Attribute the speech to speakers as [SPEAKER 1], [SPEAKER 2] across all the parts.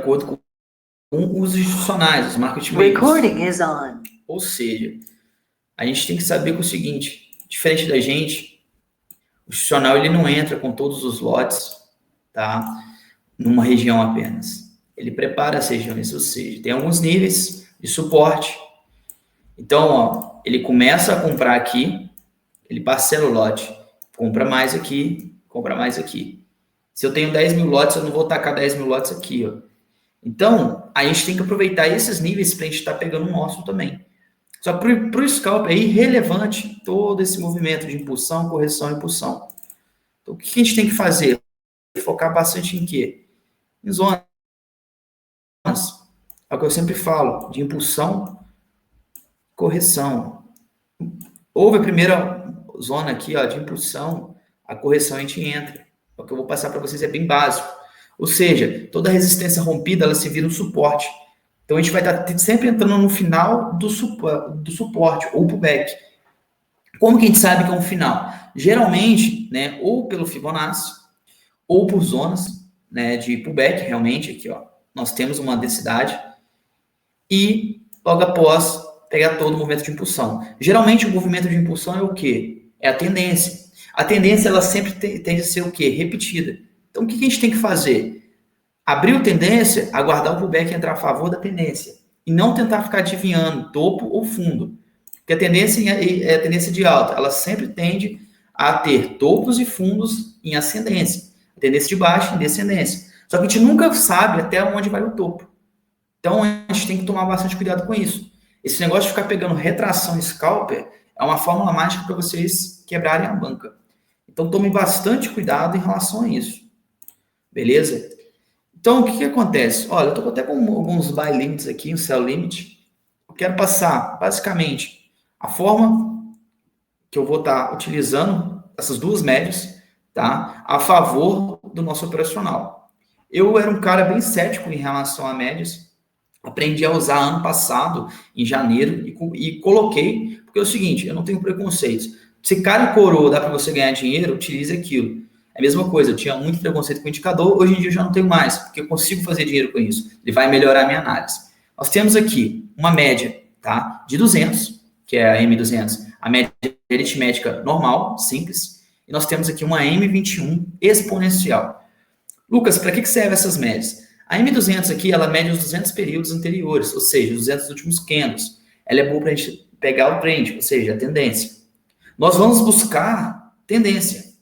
[SPEAKER 1] acordo com os institucionais, os market makers.
[SPEAKER 2] Recording is on.
[SPEAKER 1] Ou seja, a gente tem que saber que é o seguinte, diferente da gente, o institucional ele não entra com todos os lotes, tá? Numa região apenas. Ele prepara as regiões, ou seja, tem alguns níveis de suporte. Então, ó, ele começa a comprar aqui, ele parcela o lote, compra mais aqui, compra mais aqui. Se eu tenho 10 mil lotes, eu não vou tacar 10 mil lotes aqui, ó. Então, a gente tem que aproveitar esses níveis para a gente estar pegando o nosso também. Só para o scalp é irrelevante todo esse movimento de impulsão, correção e impulsão. Então, o que a gente tem que fazer? Focar bastante em quê? Em zonas. É o que eu sempre falo, de impulsão, correção. Houve a primeira zona aqui, ó, de impulsão, a correção a gente entra. O que eu vou passar para vocês é bem básico. Ou seja, toda resistência rompida, ela se vira um suporte. Então, a gente vai estar sempre entrando no final do suporte, ou pullback. Como que a gente sabe que é um final? Geralmente, né, ou pelo Fibonacci, ou por zonas, né, de pullback, realmente, aqui, ó, nós temos uma densidade, e logo após, pegar todo o movimento de impulsão. Geralmente, o movimento de impulsão é o quê? É a tendência. A tendência, ela sempre tende a ser o quê? Repetida. Então, o que a gente tem que fazer? Abriu tendência, aguardar o pullback entrar a favor da tendência. E não tentar ficar adivinhando topo ou fundo. Porque a tendência é a tendência de alta. Ela sempre tende a ter topos e fundos em ascendência. A tendência de baixa em descendência. Só que a gente nunca sabe até onde vai o topo. Então, a gente tem que tomar bastante cuidado com isso. Esse negócio de ficar pegando retração scalper é uma fórmula mágica para vocês quebrarem a banca. Então, tome bastante cuidado em relação a isso. Beleza? Então, o que acontece? Olha, eu estou até com alguns buy limits aqui, um sell limit. Eu quero passar, basicamente, a forma que eu vou estar utilizando essas duas médias, tá? A favor do nosso operacional. Eu era um cara bem cético em relação a médias. Aprendi a usar ano passado, em janeiro, e coloquei, porque é o seguinte, eu não tenho preconceitos. Se cara e coroa dá para você ganhar dinheiro, utilize aquilo. É a mesma coisa, eu tinha muito preconceito com o indicador, hoje em dia eu já não tenho mais, porque eu consigo fazer dinheiro com isso. Ele vai melhorar a minha análise. Nós temos aqui uma média, tá, de 200, que é a M200, a média aritmética normal, simples, e nós temos aqui uma M21 exponencial. Lucas, para que servem essas médias? A M200 aqui, ela mede os 200 períodos anteriores, ou seja, os 200 últimos candles. Ela é boa para a gente pegar o trend, ou seja, a tendência. Nós vamos buscar tendência.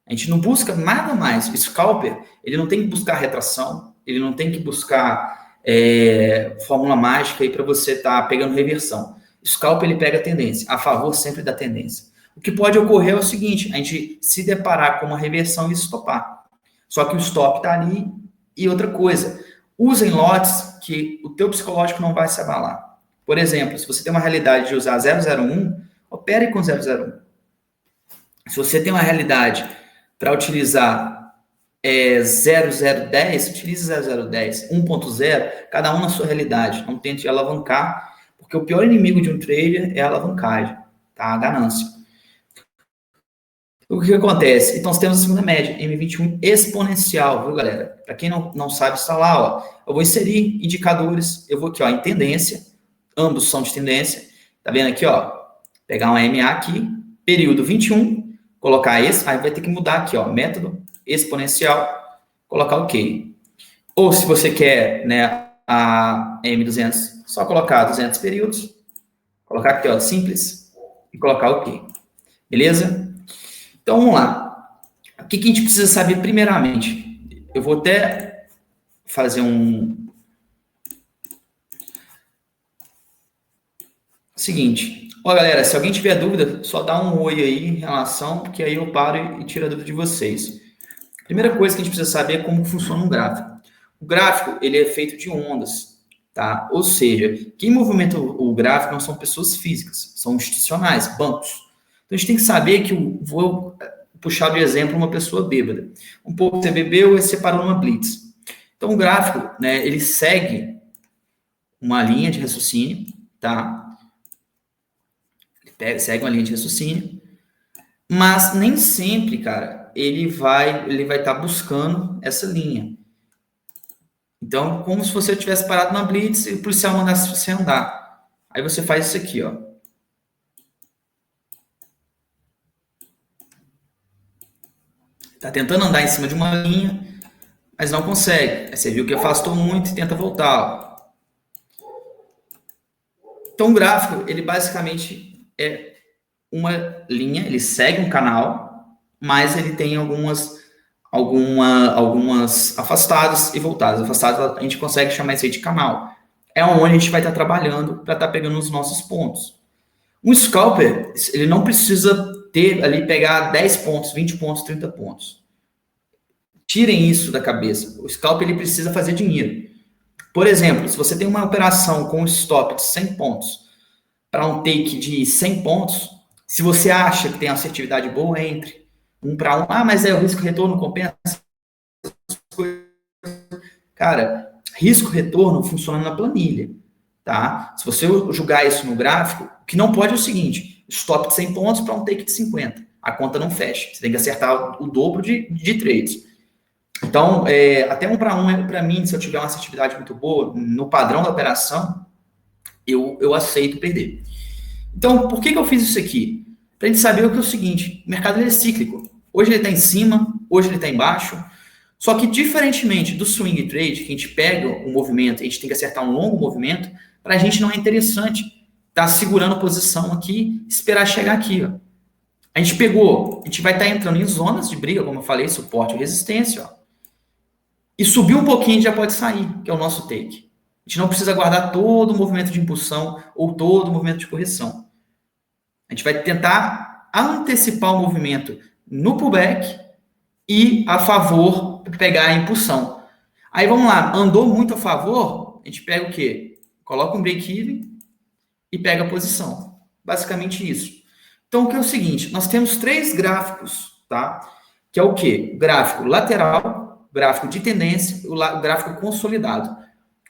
[SPEAKER 1] A gente não busca nada mais. O scalper, ele não tem que buscar retração, ele não tem que buscar fórmula mágica aí para você estar pegando reversão. O scalper, ele pega a tendência, a favor sempre da tendência. O que pode ocorrer é o seguinte, a gente se deparar com uma reversão e estopar. Só que o stop está ali. E outra coisa, usem lotes que o teu psicológico não vai se abalar. Por exemplo, se você tem uma realidade de usar 001, opere com 001. Se você tem uma realidade para utilizar 0010, utilize 0010, 1.0, cada um na sua realidade. Não tente alavancar, porque o pior inimigo de um trader é a alavancagem, tá? A ganância. O que acontece? Então, nós temos a segunda média, M21 exponencial, viu, galera? Para quem não sabe, está lá, ó. Eu vou inserir indicadores, eu vou aqui, ó, em tendência, ambos são de tendência. Tá vendo aqui, ó? Pegar uma MA aqui, período 21, colocar esse, aí vai ter que mudar aqui, ó, método exponencial, colocar OK. Ou se você quer, né, a M200, só colocar 200 períodos, colocar aqui, ó, simples, e colocar OK. Beleza? Então, vamos lá. O que a gente precisa saber primeiramente? Eu vou até fazer seguinte. Ó, galera, se alguém tiver dúvida, só dá um oi aí em relação, que aí eu paro e tiro a dúvida de vocês. Primeira coisa que a gente precisa saber é como funciona um gráfico. O gráfico, ele é feito de ondas, tá? Ou seja, quem movimenta o gráfico não são pessoas físicas, são institucionais, bancos. Então, a gente tem que saber que vou puxar de exemplo uma pessoa bêbada. Um pouco você bebeu e você parou numa blitz. Então, o gráfico, né, ele segue uma linha de raciocínio, tá? Segue uma linha de raciocínio, mas nem sempre, cara, ele vai estar buscando essa linha. Então, como se você tivesse parado na blitz e o policial mandasse você andar. Aí você faz isso aqui, ó. Tá tentando andar em cima de uma linha, mas não consegue. Aí você viu que afastou muito e tenta voltar, ó. Então, o gráfico, ele basicamente é uma linha, ele segue um canal, mas ele tem algumas afastadas e voltadas. Afastadas, a gente consegue chamar isso aí de canal. É onde a gente vai estar trabalhando para estar pegando os nossos pontos. Um scalper, ele não precisa ter ali, pegar 10 pontos, 20 pontos, 30 pontos. Tirem isso da cabeça. O scalper, ele precisa fazer dinheiro. Por exemplo, se você tem uma operação com um stop de 100 pontos para um take de 100 pontos, se você acha que tem assertividade boa, entre 1 para 1. Ah, mas é o risco-retorno compensa? Cara, risco-retorno funciona na planilha, tá? Se você julgar isso no gráfico, o que não pode é o seguinte, stop de 100 pontos para um take de 50. A conta não fecha. Você tem que acertar o dobro de trades. Então, até 1 para 1, para mim, se eu tiver uma assertividade muito boa, no padrão da operação, eu aceito perder. Então, por que eu fiz isso aqui? Para a gente saber o que é o seguinte, o mercado é cíclico. Hoje ele está em cima, hoje ele está embaixo. Só que, diferentemente do swing trade, que a gente pega o movimento, a gente tem que acertar um longo movimento, para a gente não é interessante estar segurando posição aqui, esperar chegar aqui. Ó. A gente pegou, a gente vai estar entrando em zonas de briga, como eu falei, suporte e resistência, ó, e subir um pouquinho já pode sair, que é o nosso take. A gente não precisa guardar todo o movimento de impulsão ou todo o movimento de correção. A gente vai tentar antecipar o movimento no pullback e a favor pegar a impulsão. Aí vamos lá, andou muito a favor, a gente pega o quê? Coloca um break-even e pega a posição. Basicamente isso. Então, o que é o seguinte, nós temos 3 gráficos, tá? Que é o quê? O gráfico lateral, o gráfico de tendência e o gráfico consolidado.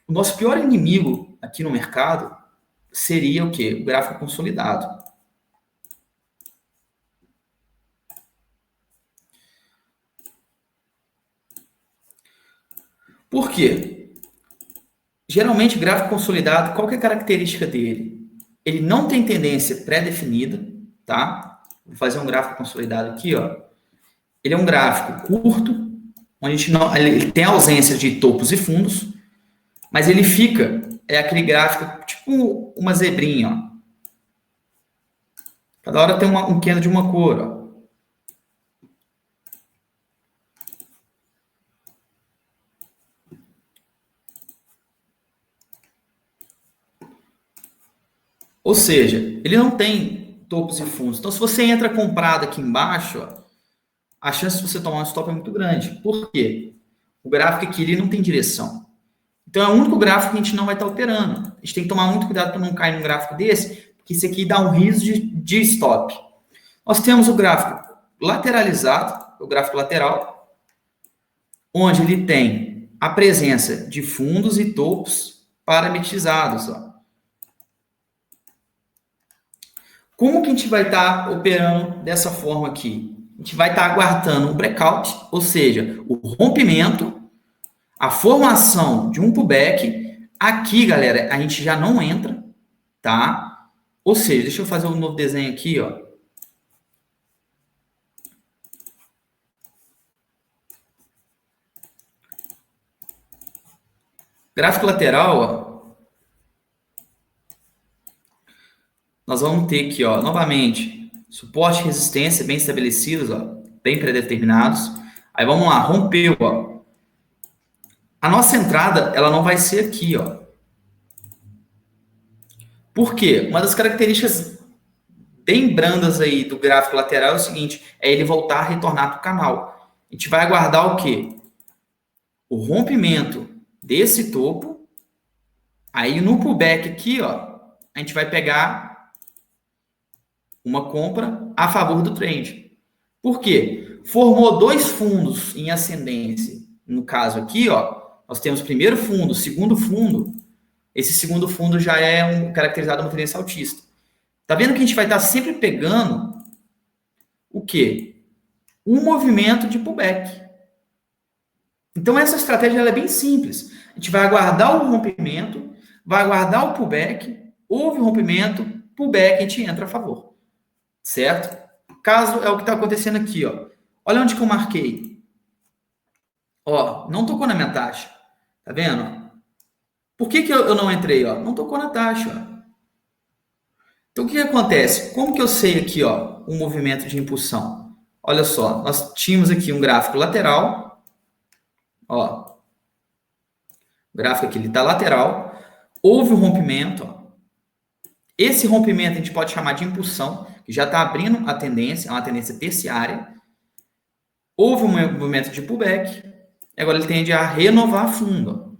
[SPEAKER 1] O nosso pior inimigo aqui no mercado seria o quê? O gráfico consolidado. Por quê? Geralmente, gráfico consolidado, qual que é a característica dele? Ele não tem tendência pré-definida, tá? Vou fazer um gráfico consolidado aqui, ó. Ele é um gráfico curto, onde a gente não, ele tem ausência de topos e fundos, mas ele fica, é aquele gráfico, tipo uma zebrinha, ó. Cada hora tem um candle de uma cor, ó. Ou seja, ele não tem topos e fundos. Então, se você entra comprado aqui embaixo, ó, a chance de você tomar um stop é muito grande. Por quê? O gráfico aqui ele não tem direção. Então, é o único gráfico que a gente não vai estar operando. A gente tem que tomar muito cuidado para não cair num gráfico desse, porque isso aqui dá um risco de stop. Nós temos o gráfico lateralizado, o gráfico lateral, onde ele tem a presença de fundos e topos parametrizados, ó. Como que a gente vai estar operando dessa forma aqui? A gente vai estar aguardando um breakout, ou seja, o rompimento, a formação de um pullback. Aqui, galera, a gente já não entra, tá? Ou seja, deixa eu fazer um novo desenho aqui, ó. Gráfico lateral, ó. Nós vamos ter aqui, ó, novamente, suporte e resistência bem estabelecidos, ó, bem predeterminados. Aí vamos lá, rompeu, ó. A nossa entrada, ela não vai ser aqui, ó. Por quê? Uma das características bem brandas aí do gráfico lateral é o seguinte, é ele voltar a retornar para o canal. A gente vai aguardar o quê? O rompimento desse topo. Aí no pullback aqui, ó, a gente vai pegar uma compra a favor do trend. Por quê? Formou 2 fundos em ascendência. No caso aqui, ó, nós temos primeiro fundo, segundo fundo. Esse segundo fundo já é caracterizado uma tendência altista. Tá vendo que a gente vai estar sempre pegando o quê? Um movimento de pullback. Então, essa estratégia ela é bem simples. A gente vai aguardar o rompimento, vai aguardar o pullback, houve o rompimento, pullback, a gente entra a favor. Certo? Caso é o que está acontecendo aqui, ó. Olha onde que eu marquei. Ó, não tocou na minha taxa. Tá vendo? Por que eu não entrei, ó? Não tocou na taxa, ó. Então, o que acontece? Como que eu sei aqui, ó, o movimento de impulsão? Olha só, nós tínhamos aqui um gráfico lateral, ó. O gráfico aqui, ele tá lateral. Houve um rompimento, ó. Esse rompimento a gente pode chamar de impulsão, que já está abrindo a tendência, é uma tendência terciária. Houve um movimento de pullback, agora ele tende a renovar fundo.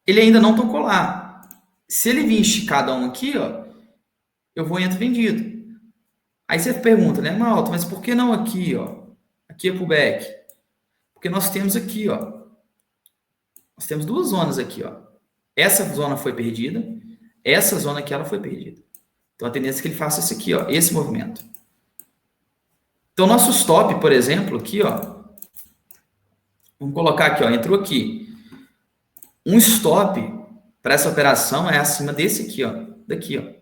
[SPEAKER 1] Ele ainda não tocou lá. Se ele vir esticadão aqui, ó, eu vou entrar vendido. Aí você pergunta, né, Malta, mas por que não aqui, ó? Aqui é pullback. Porque nós temos aqui, ó. Nós temos duas zonas aqui, ó. Essa zona foi perdida, essa zona aqui ela foi perdida. Então a tendência é que ele faça esse aqui, ó, esse movimento. Então nosso stop, por exemplo, aqui, ó. Vamos colocar aqui, ó, entrou aqui. Um stop para essa operação é acima desse aqui, ó, daqui, ó.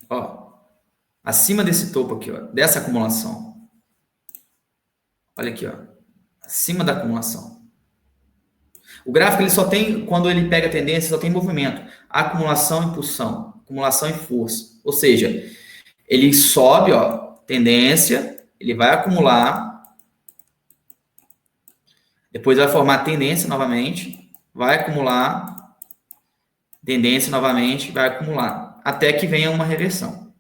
[SPEAKER 1] Ó, acima desse topo aqui, ó, dessa acumulação. Olha aqui, ó, acima da acumulação. O gráfico ele só tem, quando ele pega a tendência, só tem movimento. Acumulação, impulsão, acumulação e força. Ou seja, ele sobe, ó, tendência, ele vai acumular, depois vai formar tendência novamente, vai acumular, tendência novamente, vai acumular, até que venha uma reversão.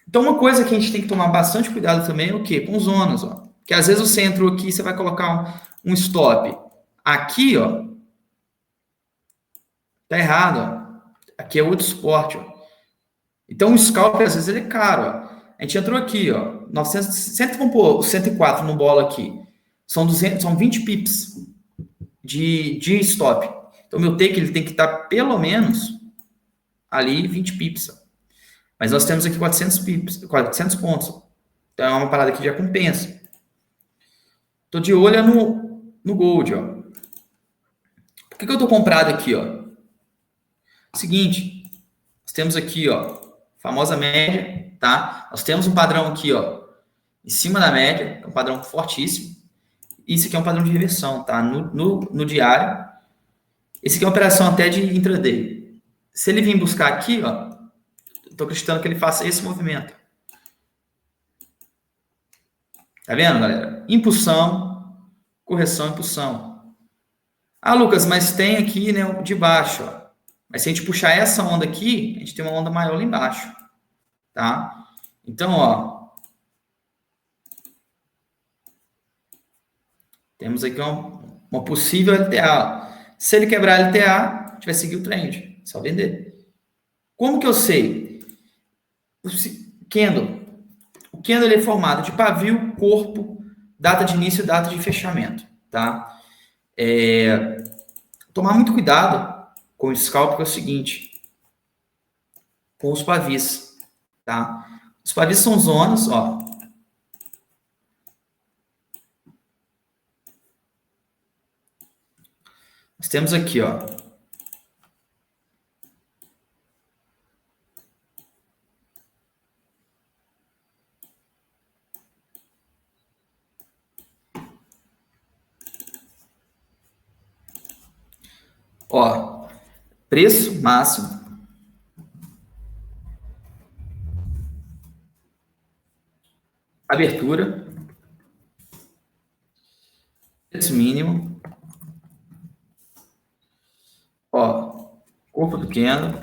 [SPEAKER 1] Então, uma coisa que a gente tem que tomar bastante cuidado também é o quê? Com zonas, ó. Que às vezes você entrou aqui, você vai colocar um stop aqui, ó. Tá errado, ó. Aqui é outro suporte, ó. Então, o scalp, às vezes, ele é caro, ó. A gente entrou aqui, ó. 900, vamos pôr 104 no bola aqui. São 20 pips de stop. Então, meu take, ele tem que estar pelo menos ali 20 pips, ó. Mas nós temos aqui 400 pips, 400 pontos. Então, é uma parada que já compensa. Tô de olho no gold, ó. Por que eu tô comprado aqui, ó? Seguinte, nós temos aqui, ó, famosa média, tá? Nós temos um padrão aqui, ó, em cima da média, é um padrão fortíssimo. Isso aqui é um padrão de reversão, tá? No diário. Esse aqui é uma operação até de intraday. Se ele vir buscar aqui, ó, eu tô acreditando que ele faça esse movimento. Tá vendo, galera? Impulsão, correção, impulsão. Ah, Lucas, mas tem aqui, né, de baixo, ó. Mas se a gente puxar essa onda aqui, a gente tem uma onda maior lá embaixo, tá? Então, ó, temos aqui uma possível LTA. Se ele quebrar a LTA, a gente vai seguir o trend, só vender. Como que eu sei? O candle. O candle ele é formado de pavio, corpo, data de início e data de fechamento, tá? Tomar muito cuidado com o scalp, que é o seguinte, com os pavis, tá? Os pavis são zonas, ó. Nós temos aqui, ó. Ó, preço máximo, abertura, preço mínimo, ó, corpo do candle,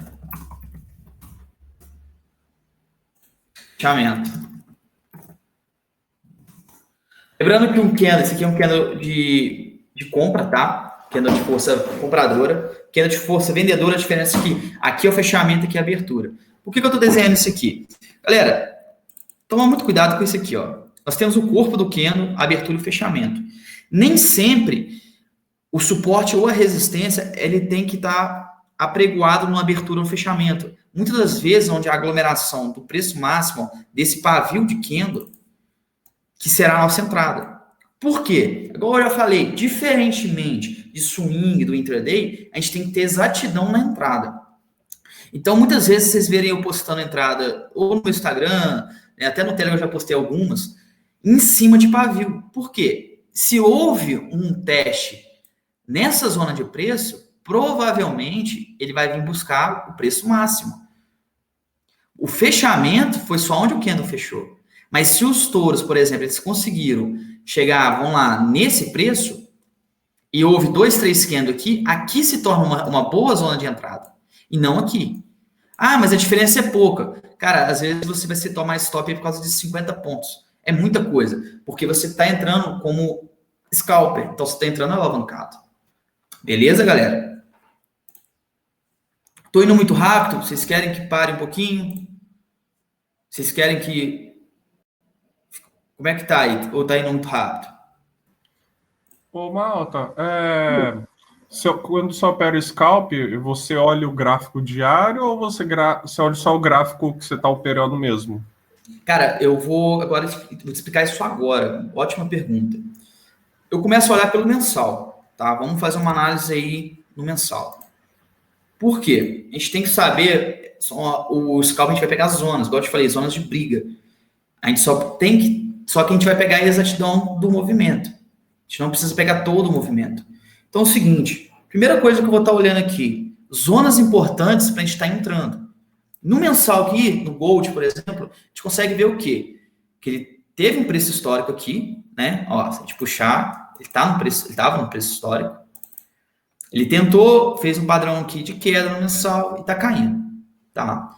[SPEAKER 1] fechamento. Lembrando que um candle, esse aqui é um candle de compra, tá? Candle de força compradora, candle de força vendedora, a diferença é que aqui é o fechamento e aqui é a abertura. Por que eu estou desenhando isso aqui? Galera, toma muito cuidado com isso aqui, ó. Nós temos o corpo do candle, a abertura e o fechamento. Nem sempre o suporte ou a resistência, ele tem que estar apregoado numa abertura ou no fechamento. Muitas das vezes, onde a aglomeração do preço máximo desse pavio de candle, que será a nossa entrada. Por quê? Igual eu já falei, diferentemente de swing do intraday, a gente tem que ter exatidão na entrada. Então, muitas vezes vocês verem eu postando entrada ou no Instagram, né, até no Telegram eu já postei algumas, em cima de pavio. Por quê? Se houve um teste nessa zona de preço, provavelmente ele vai vir buscar o preço máximo. O fechamento foi só onde o candle fechou. Mas se os touros, por exemplo, eles conseguiram chegar, vamos lá, nesse preço, e houve 2, 3 candles aqui, aqui se torna uma boa zona de entrada. E não aqui. Ah, mas a diferença é pouca. Cara, às vezes você vai se tomar stop aí por causa de 50 pontos. É muita coisa. Porque você está entrando como scalper. Então você está entrando alavancado. Beleza, galera? Tô indo muito rápido. Vocês querem que pare um pouquinho? Vocês querem que... Como é que tá aí? Ou tá indo muito rápido?
[SPEAKER 2] Ô, Malta, quando você opera o scalp, você olha o gráfico diário ou você olha só o gráfico que você está operando mesmo?
[SPEAKER 1] Cara, eu vou agora vou te explicar isso agora. Ótima pergunta. Eu começo a olhar pelo mensal, tá? Vamos fazer uma análise aí no mensal. Por quê? A gente tem que saber, o scalp a gente vai pegar as zonas, igual eu te falei, zonas de briga. A gente só que a gente vai pegar a exatidão do movimento. A gente não precisa pegar todo o movimento. Então é o seguinte, primeira coisa que eu vou estar olhando aqui, zonas importantes para a gente estar entrando. No mensal aqui, no Gold, por exemplo, a gente consegue ver o quê? Que ele teve um preço histórico aqui, né? Ó, se a gente puxar, ele estava no preço histórico. Ele tentou, fez um padrão aqui de queda no mensal e está caindo, tá?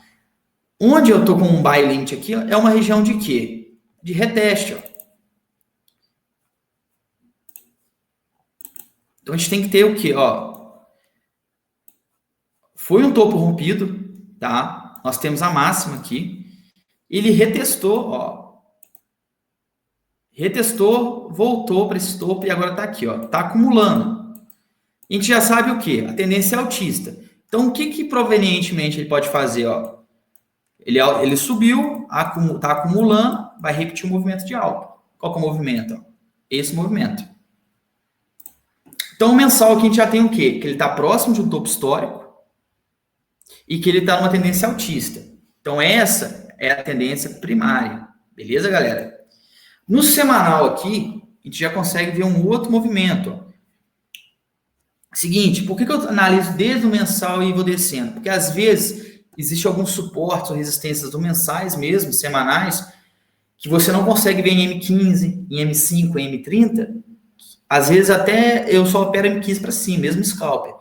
[SPEAKER 1] Onde eu tô com um buy limit aqui, ó, é uma região de quê? De reteste, ó. Então a gente tem que ter o quê, ó? Foi um topo rompido, tá? Nós temos a máxima aqui. Ele retestou, ó. Retestou, voltou para esse topo e agora está aqui, ó. Está acumulando. A gente já sabe o que? A tendência é altista. Então, o que provenientemente ele pode fazer, ó? Ele subiu, está acumulando, vai repetir o movimento de alta. Qual que é o movimento? Ó? Esse movimento. Então, o mensal aqui a gente já tem o quê? Que ele está próximo de um topo histórico e que ele está numa tendência altista. Então, essa é a tendência primária. Beleza, galera? No semanal aqui, a gente já consegue ver um outro movimento. Ó. Seguinte, por que eu analiso desde o mensal e vou descendo? Porque às vezes existe alguns suportes ou resistências do mensais mesmo, semanais, que você não consegue ver em M15, em M5, em M30. Às vezes até eu só opero M15 para cima, mesmo scalper.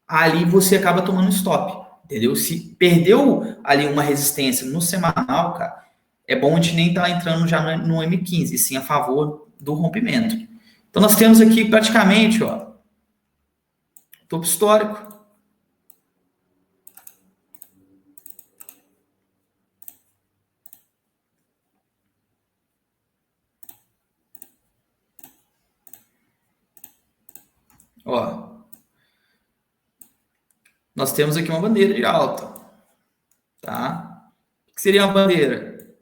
[SPEAKER 1] Ali você acaba tomando stop, entendeu? Se perdeu ali uma resistência no semanal, cara, é bom a gente nem estar entrando já no M15, e sim a favor do rompimento. Então nós temos aqui praticamente, ó, topo histórico. Ó, nós temos aqui uma bandeira de alta, tá? O que seria uma bandeira?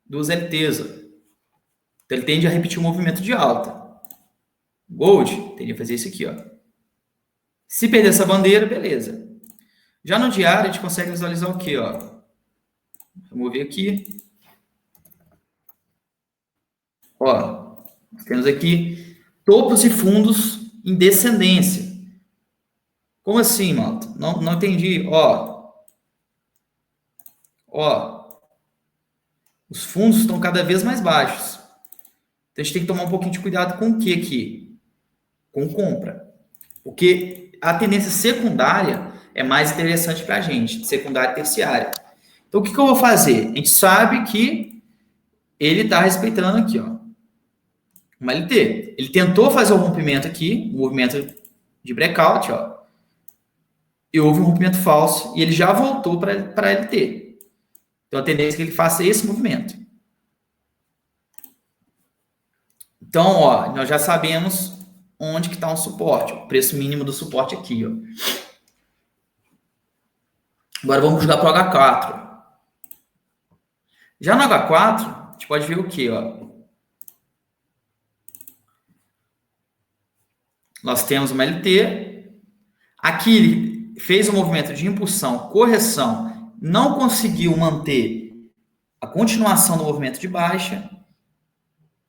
[SPEAKER 1] Duas LTs, ó. Então ele tende a repetir o movimento de alta. Gold tende a fazer isso aqui, ó. Se perder essa bandeira, beleza. Já no diário, a gente consegue visualizar o quê, ó? Vamos ver aqui. Ó, nós temos aqui topos e fundos em descendência. Como assim, malta? Não entendi. Ó, os fundos estão cada vez mais baixos. Então a gente tem que tomar um pouquinho de cuidado com o que aqui? Com compra. Porque a tendência secundária é mais interessante para a gente, secundária e terciária. Então o que eu vou fazer? A gente sabe que ele está respeitando aqui, ó, uma LT. Ele tentou fazer o rompimento aqui, um movimento de breakout, ó, e houve um rompimento falso e ele já voltou para a LT. Então a tendência é que ele faça esse movimento. Então, ó, nós já sabemos onde que está um suporte, o preço mínimo do suporte aqui, ó. Agora vamos jogar para o H4. Já no H4, a gente pode ver o quê, ó? nós temos uma LT. Aqui ele fez um movimento de impulsão, correção, não conseguiu manter a continuação do movimento de baixa.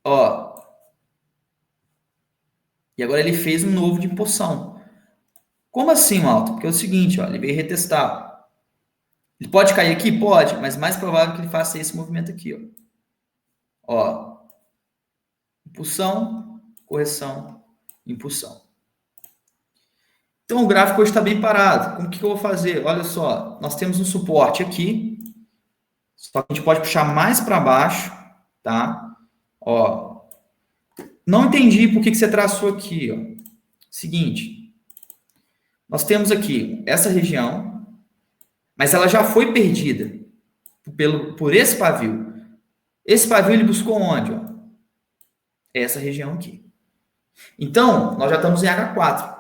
[SPEAKER 1] Ó. E agora ele fez um novo de impulsão. Como assim, malta? Porque é o seguinte, ó, ele veio retestar. Ele pode cair aqui? Pode, mas mais provável que ele faça esse movimento aqui, ó. Ó. Impulsão, correção, impulsão. Então, o gráfico hoje está bem parado. Como que eu vou fazer? Olha só, nós temos um suporte aqui. Só que a gente pode puxar mais para baixo, tá? Ó. Não entendi por que você traçou aqui, ó. Seguinte. Nós temos aqui essa região, mas ela já foi perdida por esse pavio. Esse pavio ele buscou onde? Ó? Essa região aqui. Então, nós já estamos em H4.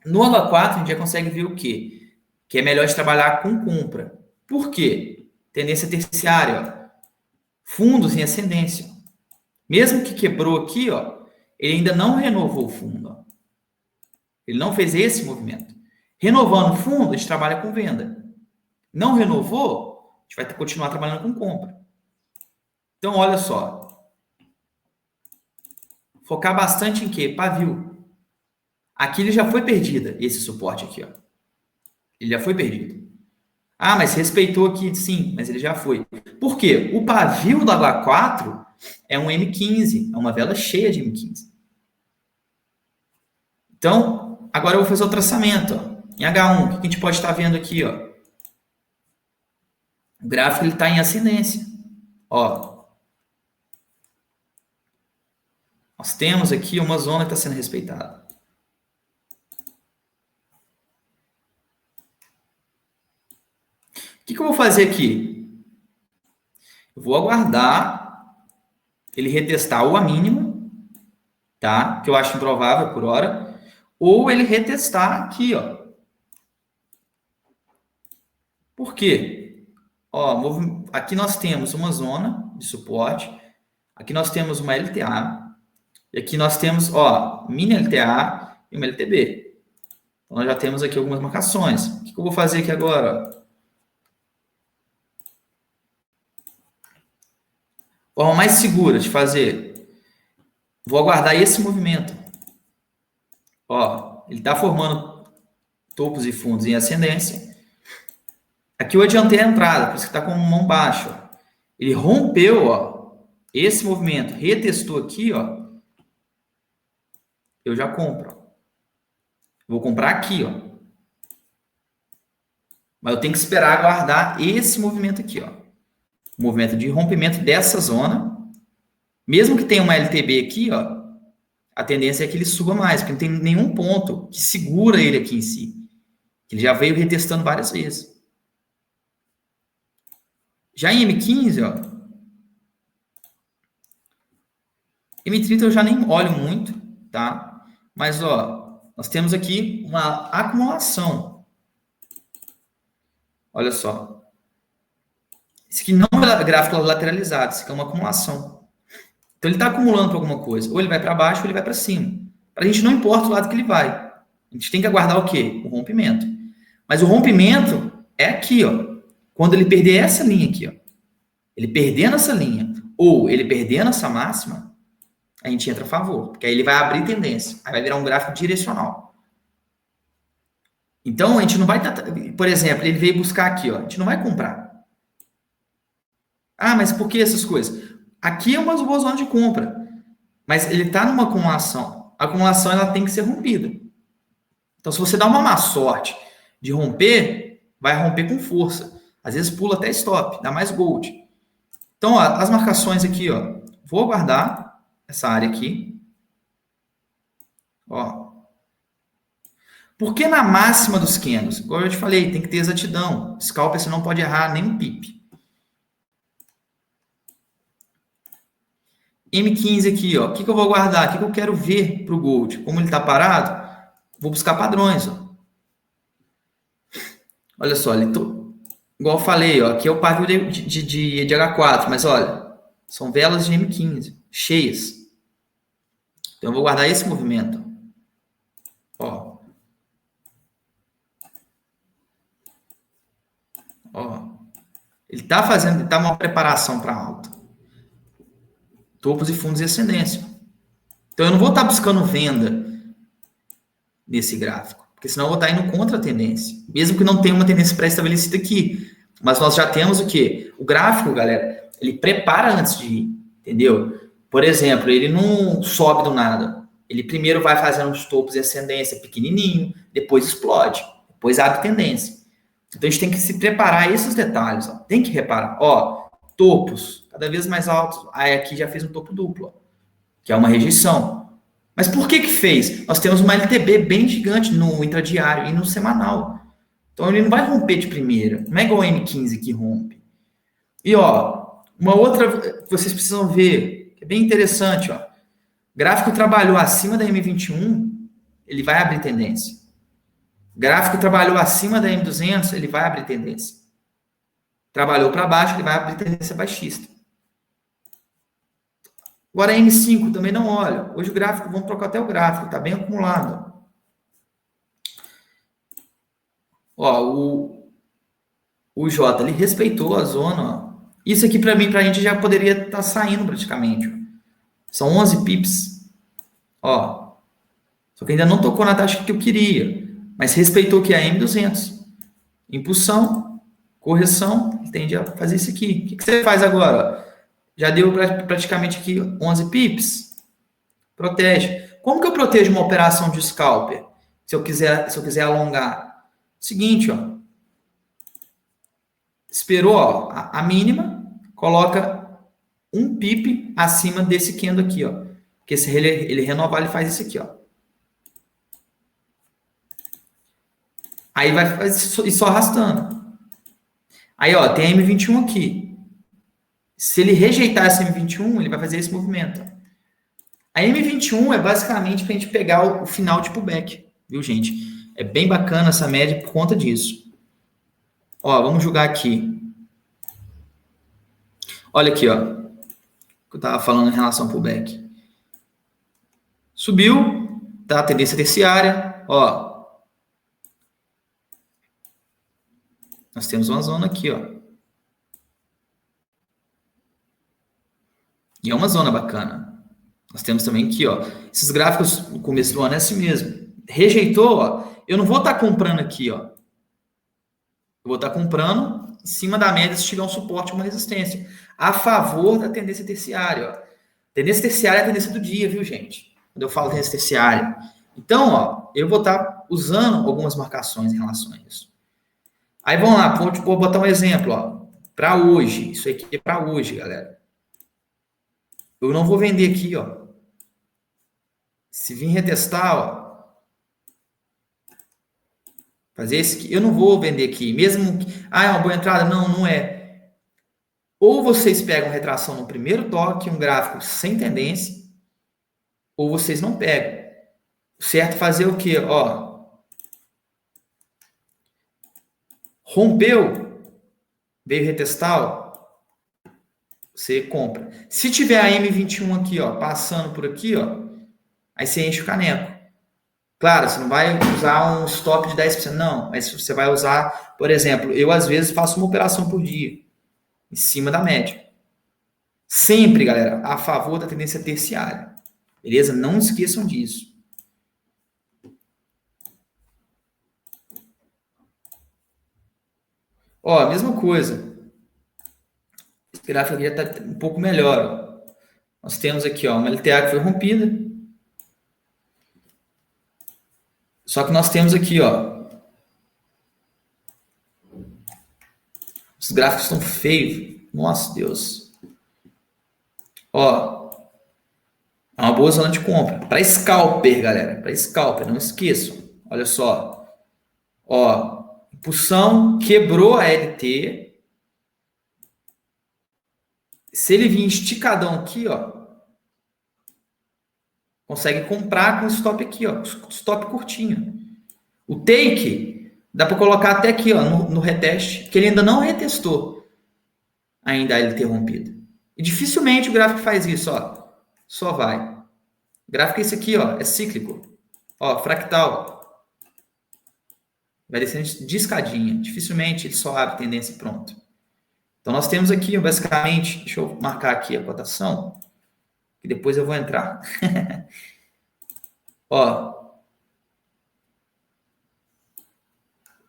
[SPEAKER 1] No H4, a gente já consegue ver o quê? Que é melhor de trabalhar com compra. Por quê? Tendência terciária. Ó. Fundos em ascendência. Mesmo que quebrou aqui, ó, ele ainda não renovou o fundo. Ó. Ele não fez esse movimento. Renovando o fundo, a gente trabalha com venda. Não renovou, a gente vai continuar trabalhando com compra. Então, olha só. Focar bastante em quê? Pavio. Aqui ele já foi perdida, esse suporte aqui, ó. Ele já foi perdido. Ah, mas respeitou aqui, sim, mas ele já foi. Por quê? O pavio do H4 é um M15, é uma vela cheia de M15. Então, agora eu vou fazer o traçamento, ó. Em H1, o que a gente pode estar vendo aqui, ó? O gráfico está em ascendência. Ó. Nós temos aqui uma zona que está sendo respeitada. O que eu vou fazer aqui? Eu vou aguardar ele retestar ou a mínima, tá? Que eu acho improvável por hora, ou ele retestar aqui, ó. Por quê? Ó, aqui nós temos uma zona de suporte, aqui nós temos uma LTA, e aqui nós temos, ó, mini LTA e uma LTB. Então, nós já temos aqui algumas marcações. O que eu vou fazer aqui agora? Forma mais segura de fazer. Vou aguardar esse movimento. Ó, ele está formando topos e fundos em ascendência. Aqui eu adiantei a entrada, por isso que está com mão baixa. Ele rompeu, ó, esse movimento, retestou aqui, ó. Eu já compro. Vou comprar aqui, ó. Mas eu tenho que esperar aguardar esse movimento aqui, ó. O movimento de rompimento dessa zona. Mesmo que tenha uma LTB aqui, ó, a tendência é que ele suba mais, porque não tem nenhum ponto que segura ele aqui em si. Ele já veio retestando várias vezes. Já em M15, ó, M30 eu já nem olho muito, tá? Mas, ó, nós temos aqui uma acumulação. Olha só. Esse aqui não é gráfico lateralizado, isso aqui é uma acumulação. Então, ele está acumulando para alguma coisa. Ou ele vai para baixo ou ele vai para cima. Para a gente não importa o lado que ele vai. A gente tem que aguardar o quê? O rompimento. Mas o rompimento é aqui, ó. Quando ele perder essa linha aqui, ó. Ele perdendo essa linha ou ele perdendo essa máxima, a gente entra a favor. Porque aí ele vai abrir tendência. Aí vai virar um gráfico direcional. Então, a gente não vai... Por exemplo, ele veio buscar aqui, ó. A gente não vai comprar. Ah, mas por que essas coisas? Aqui é uma boa zona de compra. Mas ele está numa acumulação. A acumulação ela tem que ser rompida. Então, se você dá uma má sorte de romper, vai romper com força. Às vezes pula até stop, dá mais gold. Então, ó, as marcações aqui, ó. Vou aguardar essa área aqui. Ó. Porque na máxima dos candles, igual eu te falei, tem que ter exatidão. Scalper você não pode errar nem um pip. M15 aqui, ó. O que eu vou aguardar? O que eu quero ver para o gold? Como ele está parado, vou buscar padrões, ó. Olha só, igual eu falei, ó, aqui é o pavio de H4, mas olha, são velas de M15, cheias. Então eu vou guardar esse movimento. Ó, ele está fazendo, tá uma preparação para alta. Topos e fundos e ascendência. Então eu não vou estar buscando venda nesse gráfico, porque senão eu vou estar indo contra a tendência, mesmo que não tenha uma tendência pré-estabelecida aqui. Mas nós já temos o quê? O gráfico, galera, ele prepara antes de ir, entendeu? Por exemplo, ele não sobe do nada. Ele primeiro vai fazendo os topos e ascendência pequenininho, depois explode, depois abre tendência. Então a gente tem que se preparar a esses detalhes, ó. Tem que reparar, ó, topos cada vez mais altos. Aí aqui já fez um topo duplo, ó, que é uma rejeição. Mas por que fez? Nós temos uma LTB bem gigante no intradiário e no semanal. Então ele não vai romper de primeira. Não é igual o M15 que rompe. E ó, uma outra que vocês precisam ver, que é bem interessante, ó. Gráfico trabalhou acima da M21, ele vai abrir tendência. Gráfico trabalhou acima da M200, ele vai abrir tendência. Trabalhou para baixo, ele vai abrir tendência baixista. Agora, a M5 também não olha. Hoje o gráfico, vamos trocar até o gráfico, está bem acumulado. Ó, o J, ele respeitou a zona. Ó. Isso aqui, para mim, para a gente já poderia estar saindo praticamente. Ó. São 11 pips. Ó. Só que ainda não tocou na taxa que eu queria. Mas respeitou que é a M200. Impulsão, correção, tende a fazer isso aqui. O que você faz agora? Já deu praticamente aqui 11 pips. Protege. Como que eu protejo uma operação de scalper? Se eu quiser alongar. Seguinte, ó. Esperou, ó, a mínima, coloca um pip acima desse candle aqui, ó. Porque se ele renovar, ele faz isso aqui, ó. Aí vai fazer só arrastando. Aí, ó, tem a M21 aqui. Se ele rejeitar essa M21, ele vai fazer esse movimento. A M21 é basicamente para a gente pegar o final de pullback, viu, gente? É bem bacana essa média por conta disso. Ó, vamos jogar aqui. Olha aqui, ó. O que eu estava falando em relação ao pullback. Subiu, tá? Tendência terciária, ó. Nós temos uma zona aqui, ó. E é uma zona bacana. Nós temos também aqui, ó. Esses gráficos no começo do ano é assim mesmo. Rejeitou, ó. Eu não vou estar comprando aqui, ó. Eu vou estar comprando em cima da média se tiver um suporte ou uma resistência. A favor da tendência terciária, ó. Tendência terciária é a tendência do dia, viu, gente? Quando eu falo tendência terciária. Então, ó, eu vou estar usando algumas marcações em relação a isso. Aí, vamos lá. Vou botar um exemplo, ó. Para hoje. Isso aqui é para hoje, galera. Eu não vou vender aqui, ó. Se vir retestar, ó. Fazer esse aqui. Eu não vou vender aqui. Mesmo que... Ah, é uma boa entrada? Não, não é. Ou vocês pegam retração no primeiro toque, um gráfico sem tendência, ou vocês não pegam. O certo é fazer o quê? Ó. Rompeu, veio retestar, ó. Você compra. Se tiver a M21 aqui, ó, passando por aqui, ó, aí você enche o caneco. Claro, você não vai usar um stop de 10%, não, mas você vai usar, por exemplo, eu às vezes faço uma operação por dia, em cima da média. Sempre, galera, a favor da tendência terciária. Beleza? Não esqueçam disso. Ó, a mesma coisa. Esse gráfico aqui já está um pouco melhor. Ó. Nós temos aqui, ó, uma LTA que foi rompida. Só que nós temos aqui, ó. Os gráficos estão feios. Nossa, Deus. Ó. É uma boa zona de compra. Para scalper, galera. Para scalper, não esqueçam. Olha só. Ó. Impulsão, quebrou a LT. Se ele vir esticadão aqui, ó. Consegue comprar com stop aqui, ó. Stop curtinho. O take, dá para colocar até aqui, ó, no reteste, que ele ainda não retestou ainda a LT rompida. E dificilmente o gráfico faz isso, ó. Só vai. O gráfico é esse aqui, ó. É cíclico. Ó, fractal. Vai descendo de escadinha. Dificilmente ele só abre tendência e pronto. Então, nós temos aqui, basicamente, deixa eu marcar aqui a cotação, que depois eu vou entrar. Ó,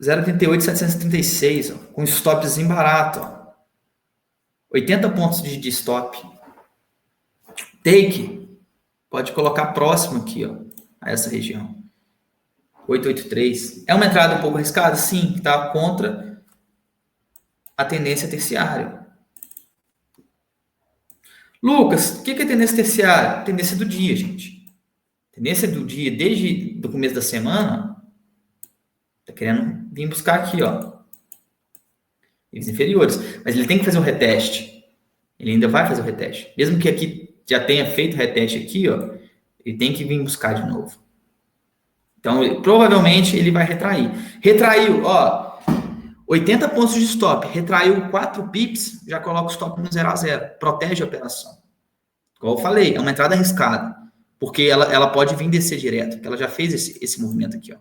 [SPEAKER 1] 0,38,736, ó, com stopzinho barato, ó. 80 pontos de stop. Take, pode colocar próximo aqui, ó, a essa região. 883. É uma entrada um pouco arriscada? Sim, que está contra a tendência terciária. Lucas, o que é tendência terciária? Tendência do dia, gente. Tendência do dia, desde o começo da semana, tá querendo vir buscar aqui, ó, níveis inferiores. Mas ele tem que fazer um reteste. Ele ainda vai fazer o reteste. Mesmo que aqui já tenha feito o reteste aqui, ó, ele tem que vir buscar de novo. Então, provavelmente, ele vai retrair. Retraiu, ó, 80 pontos de stop. Retraiu 4 pips, já coloca o stop no 0 a 0. Protege a operação. Como eu falei, é uma entrada arriscada. Porque ela pode vir descer direto. Porque ela já fez esse movimento aqui, ó.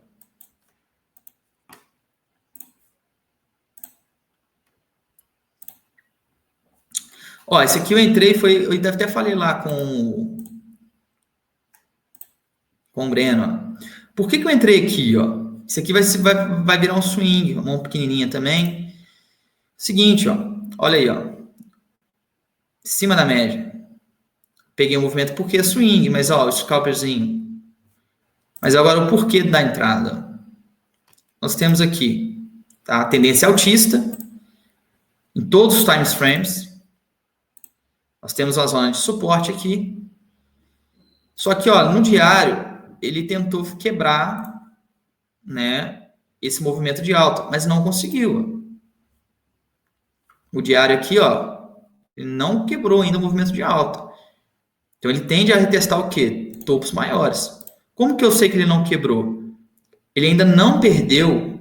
[SPEAKER 1] Ó, esse aqui eu entrei, eu até falei lá com o Breno, ó. Por que eu entrei aqui, ó? Isso aqui vai virar um swing, uma mão pequenininha também. Seguinte, ó, olha aí, ó. Em cima da média. Peguei o movimento porque é swing, mas ó, o scalperzinho. Mas agora o porquê da entrada. Nós temos aqui, tá? A tendência altista em todos os time frames. Nós temos uma zona de suporte aqui. Só que, ó, no diário, ele tentou quebrar, né, esse movimento de alta, mas não conseguiu. O diário aqui, ó, ele não quebrou ainda o movimento de alta. Então, ele tende a retestar o quê? Topos maiores. Como que eu sei que ele não quebrou? Ele ainda não perdeu.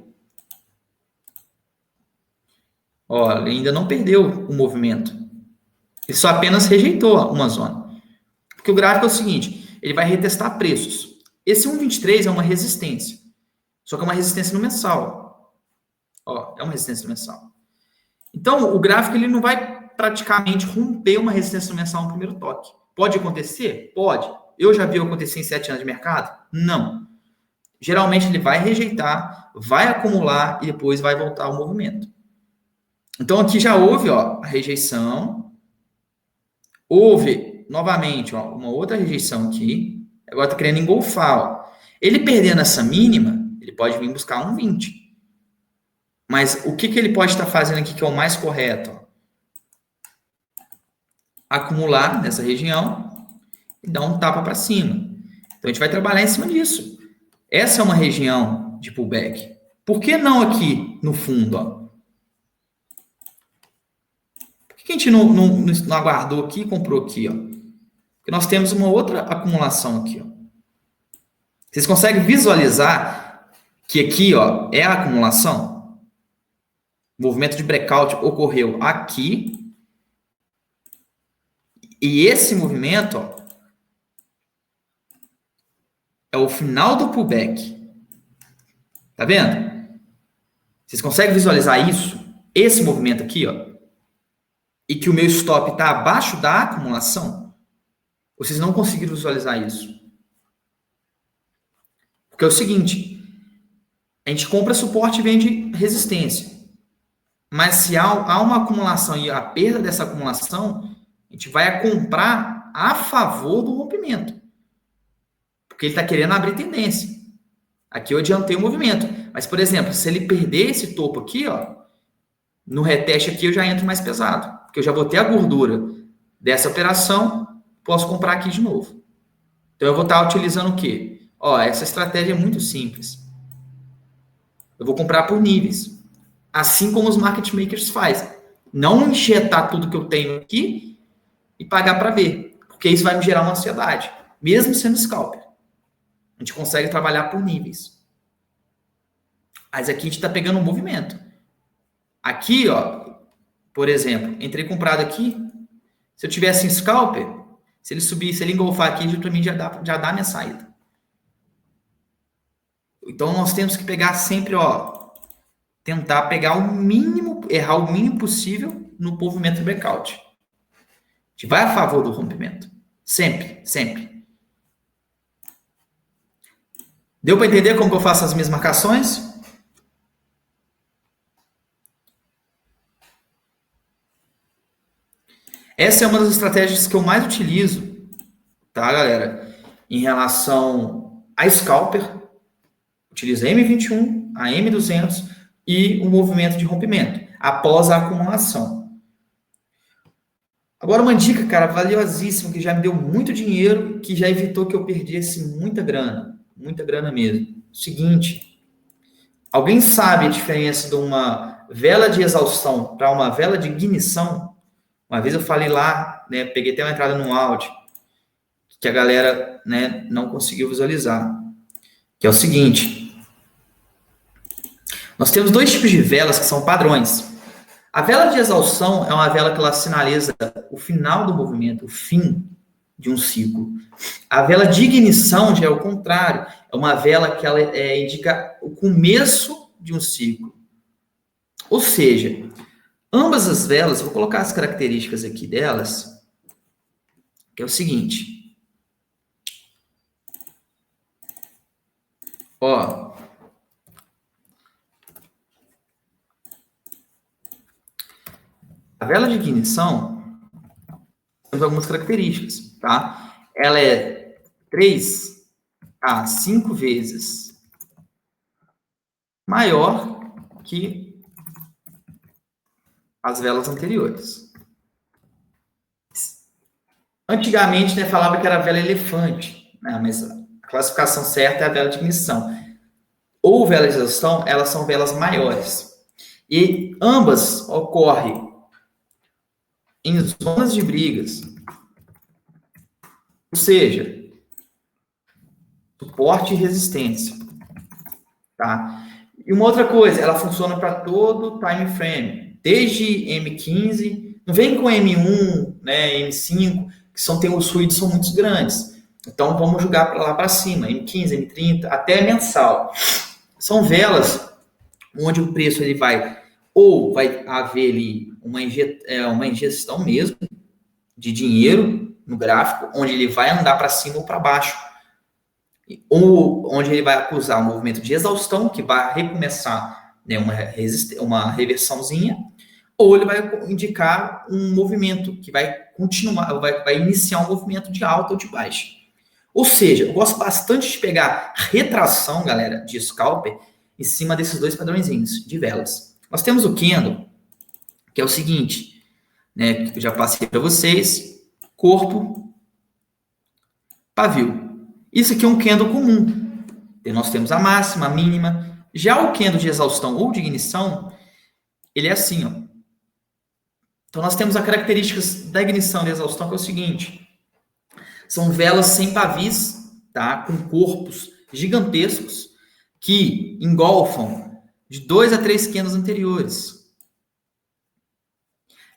[SPEAKER 1] Ó, ele ainda não perdeu o movimento. Ele só apenas rejeitou uma zona. Porque o gráfico é o seguinte, ele vai retestar preços. Esse 1,23 é uma resistência. Só que é uma resistência no mensal. Ó, é uma resistência no mensal. Então, o gráfico ele não vai praticamente romper uma resistência no mensal no primeiro toque. Pode acontecer? Pode. Eu já vi acontecer em 7 anos de mercado? Não. Geralmente ele vai rejeitar, vai acumular e depois vai voltar ao movimento. Então, aqui já houve, ó, a rejeição. Houve, novamente, ó, uma outra rejeição aqui. Agora está querendo engolfar. Ó. Ele perdendo essa mínima, ele pode vir buscar um 20. Mas o que ele pode estar fazendo aqui que é o mais correto? Ó? Acumular nessa região e dar um tapa para cima. Então, a gente vai trabalhar em cima disso. Essa é uma região de pullback. Por que não aqui no fundo? Ó? Por que a gente não aguardou aqui e comprou aqui? Ó? Porque nós temos uma outra acumulação aqui. Ó. Vocês conseguem visualizar que aqui, ó, é a acumulação? O movimento de breakout ocorreu aqui. E esse movimento, ó, é o final do pullback. Tá vendo? Vocês conseguem visualizar isso? Esse movimento aqui, ó. E que o meu stop está abaixo da acumulação? Vocês não conseguiram visualizar isso. Porque é o seguinte, a gente compra suporte e vende resistência. Mas se há uma acumulação e a perda dessa acumulação, a gente vai comprar a favor do rompimento. Porque ele está querendo abrir tendência. Aqui eu adiantei o movimento. Mas, por exemplo, se ele perder esse topo aqui, ó, no reteste aqui eu já entro mais pesado. Porque eu já vou ter a gordura dessa operação, posso comprar aqui de novo. Então, eu vou estar utilizando o quê? Ó, essa estratégia é muito simples. Eu vou comprar por níveis. Assim como os market makers fazem. Não injetar tudo que eu tenho aqui e pagar para ver. Porque isso vai me gerar uma ansiedade. Mesmo sendo scalper. A gente consegue trabalhar por níveis. Mas aqui a gente está pegando um movimento. Aqui, ó, por exemplo, entrei comprado aqui. Se eu tivesse em scalper, se ele subir, se ele engolfar aqui, para mim já dá minha saída. Então, nós temos que pegar sempre, ó, tentar pegar o mínimo, errar o mínimo possível no movimento de breakout. A gente vai a favor do rompimento. Sempre, sempre. Deu para entender como que eu faço as minhas marcações? Essa é uma das estratégias que eu mais utilizo, tá, galera? Em relação a scalper, utilizo a M21, a M200 e o movimento de rompimento, após a acumulação. Agora, uma dica, cara, valiosíssima, que já me deu muito dinheiro, que já evitou que eu perdesse muita grana mesmo. Seguinte, alguém sabe a diferença de uma vela de exaustão para uma vela de ignição? Uma vez eu falei lá, né, peguei até uma entrada no áudio, que a galera, né, não conseguiu visualizar, que é o seguinte: nós temos dois tipos de velas que são padrões. A vela de exaustão é uma vela que ela sinaliza o final do movimento, o fim de um ciclo. A vela de ignição já é o contrário, é uma vela que ela indica o começo de um ciclo. Ou seja, ambas as velas, vou colocar as características aqui delas, que é o seguinte. Ó, a vela de ignição tem algumas características, tá? Ela é 3 a 5 vezes maior que as velas anteriores. Antigamente, né, falava que era a vela elefante, né, mas a classificação certa é a vela de ignição. Ou vela de exaustão, elas são velas maiores. E ambas ocorrem em zonas de brigas. Ou seja, suporte e resistência. Tá? E uma outra coisa, ela funciona para todo time frame. Desde M15, não vem com M1, né, M5, que tem os ruídos são muito grandes. Então vamos jogar para lá para cima, M15, M30, até mensal. São velas onde o preço ele vai haver ali uma ingestão mesmo de dinheiro no gráfico, onde ele vai andar para cima ou para baixo, ou onde ele vai acusar um movimento de exaustão, que vai recomeçar, né, uma reversãozinha, ou ele vai indicar um movimento que vai continuar, vai iniciar um movimento de alta ou de baixa. Ou seja, eu gosto bastante de pegar retração, galera, de scalper, em cima desses dois padrõezinhos de velas. Nós temos o candle, que é o seguinte, né, que eu já passei para vocês: corpo, pavio. Isso aqui é um candle comum. Nós temos a máxima, a mínima. Já o candle de exaustão ou de ignição, ele é assim, ó. Então nós temos as características da ignição e da exaustão, que é o seguinte: são velas sem pavis, tá, com corpos gigantescos que engolfam de 2 a 3 candles anteriores.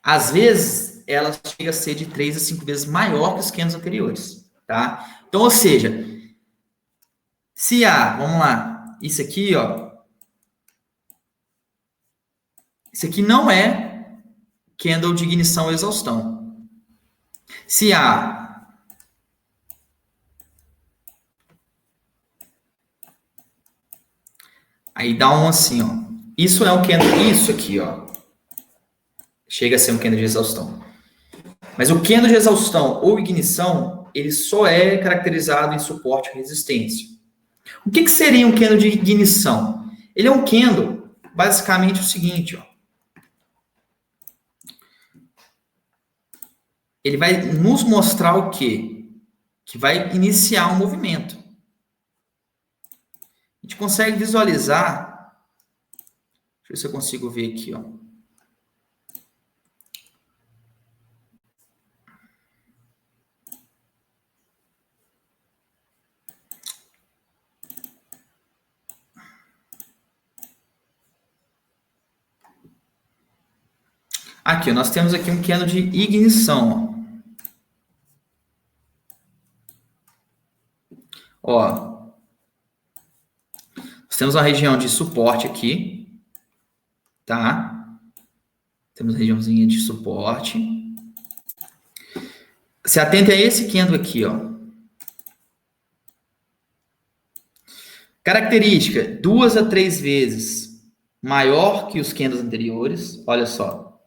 [SPEAKER 1] Às vezes, ela chega a ser de 3 a 5 vezes maior que os candles anteriores, tá? Então, ou seja, se vamos lá, isso aqui, ó, isso aqui não é candle de ignição ou exaustão. Se aí dá um assim, ó. Isso é um candle, isso aqui, ó, chega a ser um candle de exaustão. Mas o candle de exaustão ou ignição, ele só é caracterizado em suporte e resistência. O que seria um candle de ignição? Ele é um candle, basicamente o seguinte, ó. Ele vai nos mostrar o quê? Que vai iniciar um movimento. A gente consegue visualizar. Deixa eu ver se eu consigo ver aqui, ó. Aqui, nós temos aqui um candle de ignição, ó. Nós temos uma região de suporte aqui, tá? Temos regiãozinha de suporte. Se atente a esse candle aqui, ó. Característica, 2 a 3 vezes maior que os candles anteriores. Olha só.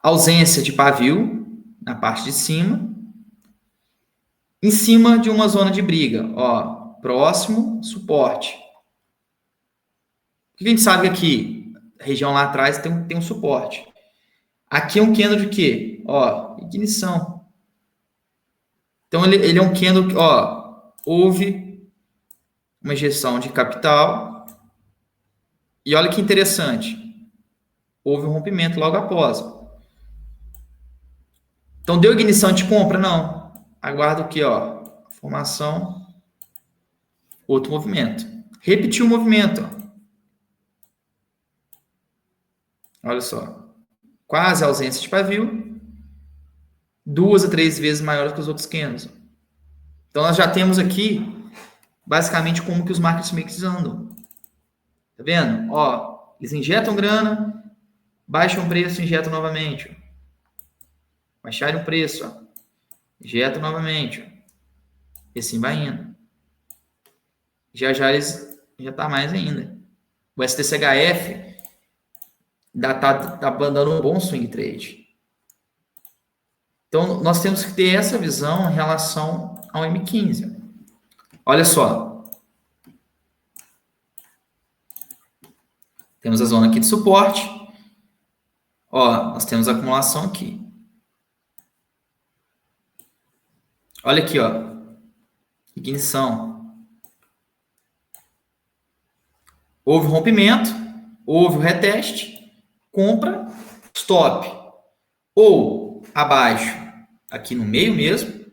[SPEAKER 1] Ausência de pavio na parte de cima. Em cima de uma zona de briga, ó. Próximo, suporte. O que a gente sabe aqui? A região lá atrás tem um suporte. Aqui é um candle de quê? Ó, ignição. Então, ele é um candle que, ó, houve uma injeção de capital. E olha que interessante. Houve um rompimento logo após. Então, deu ignição de compra? Não. Aguardo aqui, ó. Formação. Outro movimento. Repetiu o movimento, ó. Olha só. Quase ausência de pavio. 2 a 3 vezes maior que os outros candles. Então, nós já temos aqui, basicamente, como que os market makers andam. Tá vendo? Ó, eles injetam grana, baixam o preço, injetam novamente. Baixaram o preço, ó. Injetam novamente. Ó. E assim vai indo. Já eles já tá mais ainda. O STCHF tá dando um bom swing trade. Então, nós temos que ter essa visão em relação ao M15. Olha só. Temos a zona aqui de suporte. Ó, nós temos a acumulação aqui. Olha aqui, ó. Ignição. Houve rompimento, houve o reteste, compra, stop. Ou abaixo, aqui no meio mesmo,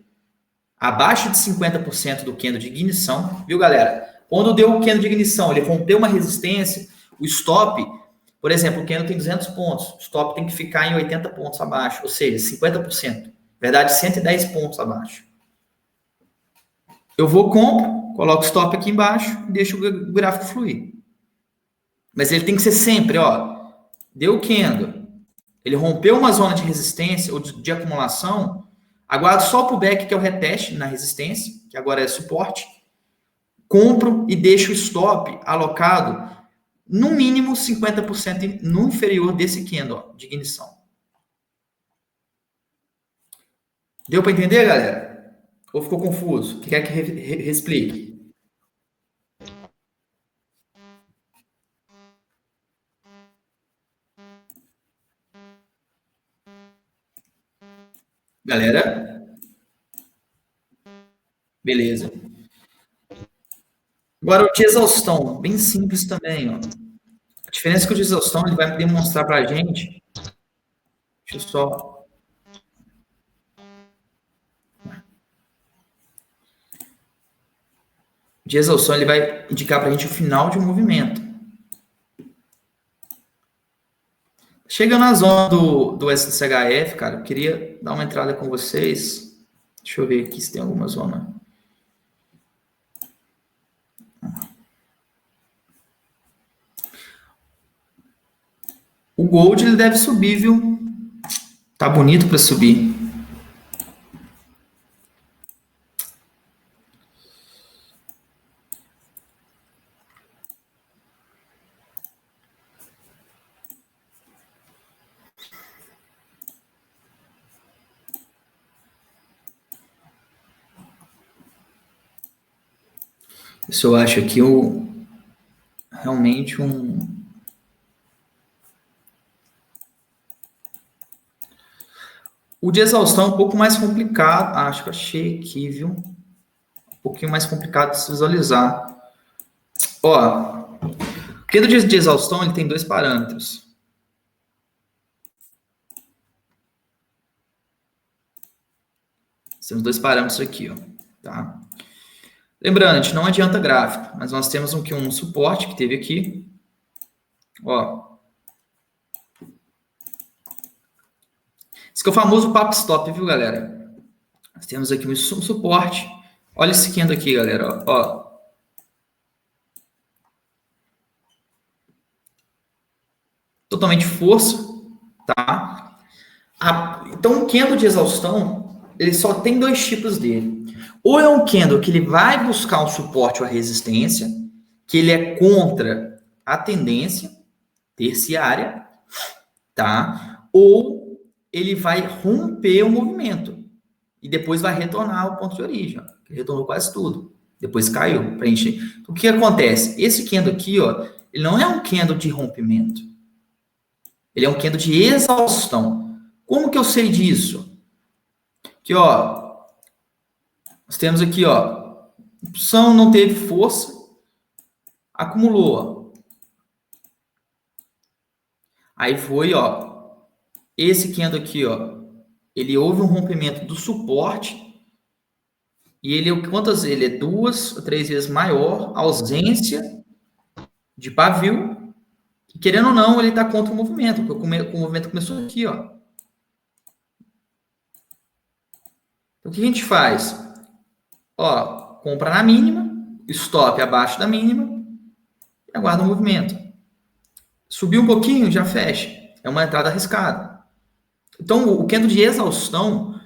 [SPEAKER 1] abaixo de 50% do candle de ignição, viu, galera? Quando deu o candle de ignição, ele rompeu uma resistência, o stop, por exemplo, o candle tem 200 pontos, o stop tem que ficar em 80 pontos abaixo, ou seja, 50%. Na verdade, 110 pontos abaixo. Eu vou, compro, coloco o stop aqui embaixo e deixo o gráfico fluir. Mas ele tem que ser sempre, ó, deu o candle, ele rompeu uma zona de resistência ou de acumulação, aguardo só o pullback, que é o reteste na resistência, que agora é suporte, compro e deixo o stop alocado no mínimo 50% no inferior desse candle, ó, de ignição. Deu para entender, galera? Ou ficou confuso? Quer que explique? Galera? Beleza. Agora o de exaustão, bem simples também, ó. A diferença é que o de exaustão ele vai demonstrar para a gente. Deixa eu só. O de exaustão ele vai indicar para a gente o final de um movimento. Chega na zona do SCHF, cara, eu queria dar uma entrada com vocês. Deixa eu ver aqui se tem alguma zona. O Gold ele deve subir, viu? Tá bonito para subir. Isso eu acho aqui realmente O de exaustão é um pouco mais complicado. Acho que achei aqui, viu? Um pouquinho mais complicado de se visualizar. Ó, o candle de exaustão ele tem dois parâmetros. Temos dois parâmetros aqui, ó, tá? Lembrando, a gente não adianta gráfico, mas nós temos um suporte que teve aqui. Ó. Esse que é o famoso papo stop, viu, galera? Nós temos aqui um suporte. Olha esse candle aqui, galera. Ó. totalmente força, tá? Então, o candle de exaustão, ele só tem dois tipos dele. Ou é um candle que ele vai buscar um suporte ou a resistência, que ele é contra a tendência terciária, tá? Ou ele vai romper o movimento e depois vai retornar ao ponto de origem. Ele retornou quase tudo. Depois caiu, preenche. Então, o que acontece? Esse candle aqui, ó, ele não é um candle de rompimento. Ele é um candle de exaustão. Como que eu sei disso? Aqui, ó, nós temos aqui, ó, opção não teve força, acumulou, ó. Aí foi, ó, esse candle aqui, ó, ele houve um rompimento do suporte e ele, quantas? Ele é 2 ou 3 vezes maior, ausência de pavio, e querendo ou não, ele está contra o movimento, porque o movimento começou aqui, ó. Então, o que a gente faz? Ó, compra na mínima, stop abaixo da mínima, e aguarda o movimento. Subiu um pouquinho, já fecha. É uma entrada arriscada. Então, o candle de exaustão,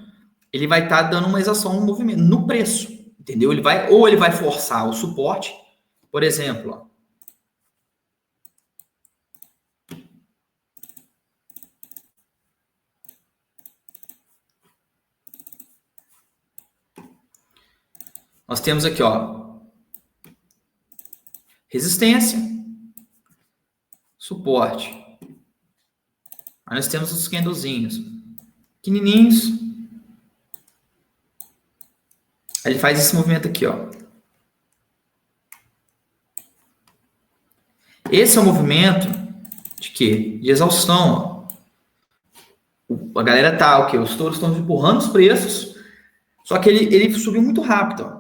[SPEAKER 1] ele vai estar dando uma exaustão no movimento, no preço, entendeu? Ou ele vai forçar o suporte, por exemplo, ó. Nós temos aqui, ó, resistência, suporte. Aí nós temos os candlezinhos pequenininhos. Aí ele faz esse movimento aqui, ó. Esse é o movimento de quê? De exaustão, ó. A galera tá, o quê? Os touros estão empurrando os preços, só que ele subiu muito rápido, ó.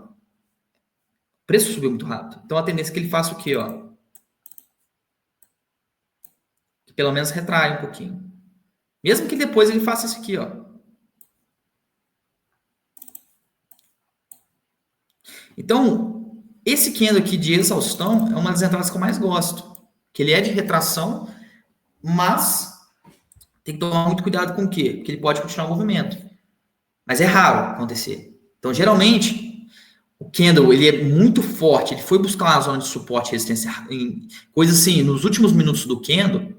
[SPEAKER 1] O preço subiu muito rápido. Então a tendência é que ele faça o quê, ó? Que pelo menos retrai um pouquinho. Mesmo que depois ele faça isso aqui, ó. Então, esse candle aqui de exaustão é uma das entradas que eu mais gosto. Que ele é de retração, mas tem que tomar muito cuidado com o quê? Porque ele pode continuar o movimento. Mas é raro acontecer. Então, geralmente, o candle, ele é muito forte. Ele foi buscar uma zona de suporte e resistência em coisa assim, nos últimos minutos do candle,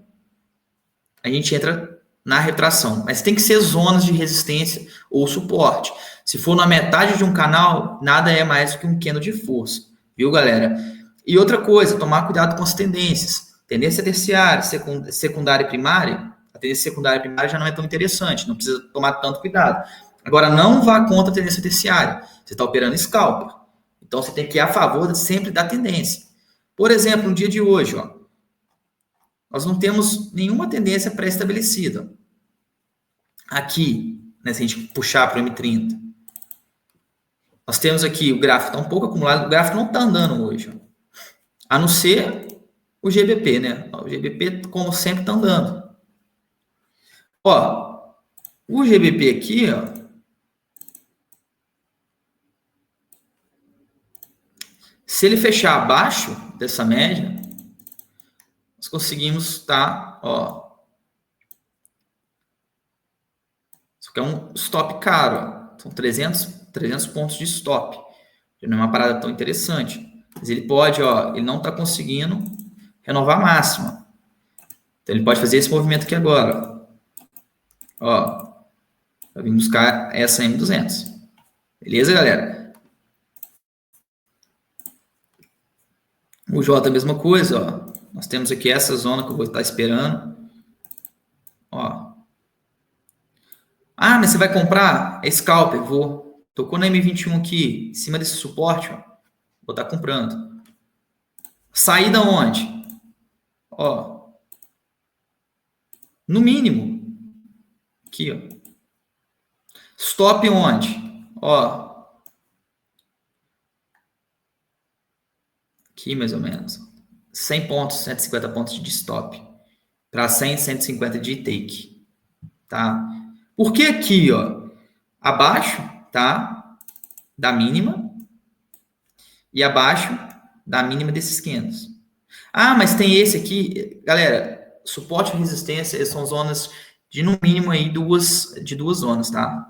[SPEAKER 1] a gente entra na retração. Mas tem que ser zonas de resistência ou suporte. Se for na metade de um canal, nada é mais do que um candle de força. Viu, galera? E outra coisa, tomar cuidado com as tendências. Tendência terciária, secundária e primária. A tendência secundária e primária já não é tão interessante, não precisa tomar tanto cuidado. Agora, não vá contra a tendência terciária. Você está operando scalper. Então, você tem que ir a favor sempre da tendência. Por exemplo, no dia de hoje, ó, nós não temos nenhuma tendência pré-estabelecida. Aqui, né, se a gente puxar para o M30, nós temos aqui o gráfico está um pouco acumulado, o gráfico não está andando hoje. Ó. A não ser o GBP, né? O GBP, como sempre, está andando. Ó, o GBP aqui, ó, se ele fechar abaixo dessa média, nós conseguimos estar, ó, isso aqui é um stop caro, ó, são 300 pontos de stop, não é uma parada tão interessante, mas ele pode, ó, ele não está conseguindo renovar a máxima, então ele pode fazer esse movimento aqui agora, ó, vai vir buscar essa M200, beleza, galera? O J a mesma coisa, ó. Nós temos aqui essa zona que eu vou estar esperando. Ó. Ah, mas você vai comprar? É scalper, vou. Tocou na M21 aqui, em cima desse suporte, ó. Vou estar comprando. Saída onde? Ó. No mínimo. Aqui, ó. Stop onde? Ó. Aqui, mais ou menos. 100 pontos, 150 pontos de stop. Para 100, 150 de take. Tá? Porque aqui, ó, abaixo, tá? Da mínima. E abaixo da mínima desses 500. Ah, mas tem esse aqui. Galera, suporte e resistência são zonas de, no mínimo, aí duas zonas, tá?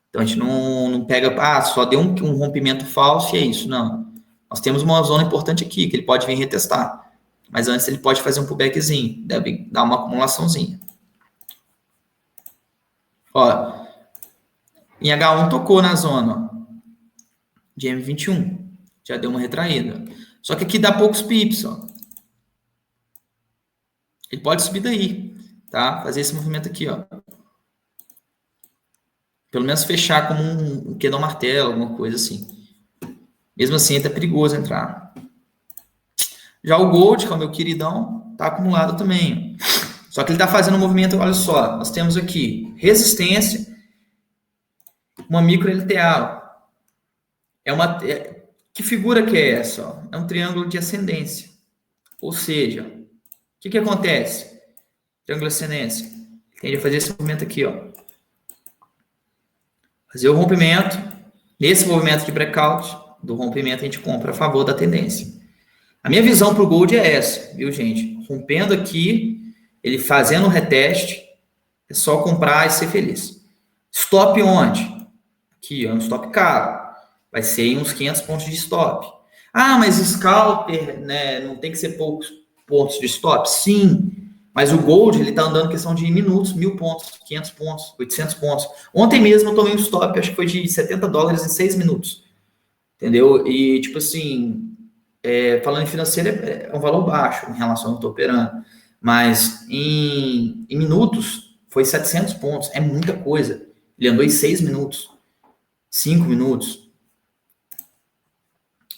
[SPEAKER 1] Então, a gente não pega, só deu um rompimento falso e é isso. Não. Nós temos uma zona importante aqui, que ele pode vir retestar. Mas antes ele pode fazer um pullbackzinho, deve dar uma acumulaçãozinha. Ó, em H1 tocou na zona, ó, de M21. Já deu uma retraída. Só que aqui dá poucos pips, ó. Ele pode subir daí, tá? Fazer esse movimento aqui, ó. Pelo menos fechar como um queda martelo, alguma coisa assim. Mesmo assim, é até perigoso entrar. Já o Gold, que é o meu queridão, tá acumulado também. Só que ele tá fazendo um movimento, olha só, nós temos aqui resistência, uma micro LTA. Que figura que é essa? Ó? É um triângulo de ascendência. Ou seja, o que acontece? Triângulo de ascendência. Ele tende a fazer esse movimento aqui, ó. Fazer o rompimento. Nesse movimento de breakout, do rompimento, a gente compra a favor da tendência. A minha visão para o Gold é essa, viu, gente? Rompendo aqui, ele fazendo o reteste, é só comprar e ser feliz. Stop onde? Aqui, ó, um stop caro. Vai ser em uns 500 pontos de stop. Mas scalper, né, não tem que ser poucos pontos de stop? Sim. Mas o Gold, ele tá andando questão de minutos, 1.000 pontos, 500 pontos, 800 pontos. Ontem mesmo eu tomei um stop, acho que foi de $70 em 6 minutos. Entendeu? E, tipo assim, falando em financeiro, é um valor baixo em relação ao que eu tô operando. Mas em minutos, foi 700 pontos. É muita coisa. Ele andou em 6 minutos, 5 minutos.